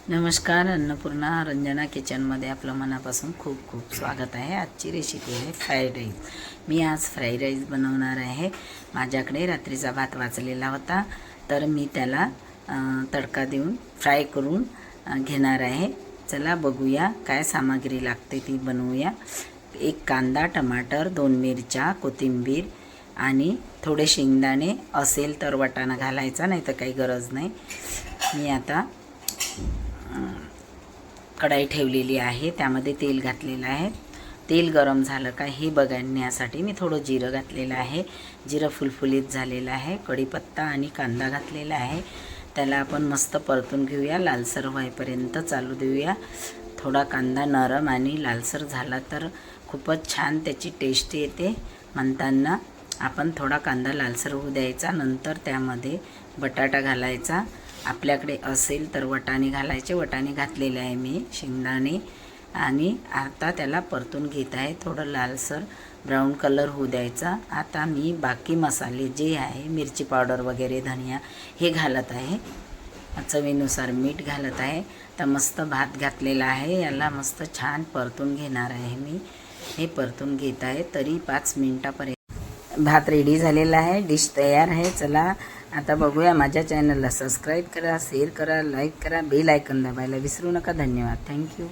नमस्कार, अन्नपूर्णा रंजना किचनमध्ये आपलं मनापासून खूप खूप स्वागत आहे। आजची रेसिपी आहे फ्राईड राईस। मी आज फ्राईड राईस बनवणार आहे। माझ्याकडे रात्रीचा भात वाचलेला होता, तर मी त्याला तडका देऊन फ्राय करून घेणार आहे। चला बघूया काय सामग्री लागते ती बनवूया। एक कांदा, टमाटर, 2 मिरच्या, कोथिंबीर आणि थोडे शेंगदाणे असेल तर वाटाणा घालायचा, नाही तर काही गरज नाही। मी आता कढाई ठेवलेली आहे, त्यामध्ये तेल घातलेलं आहे। तेल गरम झालं का हे बघण्यासाठी मी थोडं जिरं घातलेलं आहे। जिरं फुलफुलीत झालेलं आहे। कढीपत्ता आणि कांदा घातलेला आहे। त्याला आपण मस्त परतून घेऊया, लालसर व्हायपर्यंत चालू देऊया। थोडा कांदा नरम आणि लालसर झाला तर खूपच छान त्याची टेस्ट येते। म्हणताना आपण थोडा कांदा लालसर होऊ द्यायचा, नंतर त्यामध्ये बटाटा घालायचा। आपल्याकडे असेल तर वाटाणे घालायचे, वाटाणे घातलेले आहे मी, शेंगदाणे। आणि आता त्याला परतून घेत आहे, थोडं लालसर ब्राऊन कलर होऊ द्यायचा। आता मी बाकी मसाले जे आहे, मिरची पावडर वगैरे, धनिया हे घालत आहे। चवीनुसार मीठ घालत आहे। तर मस्त भात घातलेला आहे, याला मस्त छान परतून घेणार आहे मी। हे परतून घेत आहे तरी 5 मिनिटापर्यंत भात रेडी झालेला आहे। डिश तयार आहे। चला आता बघूया। माझ्या चॅनलला सबस्क्राईब करा, शेअर करा, लाईक करा, बेल आयकॉन दाबायला विसरू नका। धन्यवाद, थँक्यू।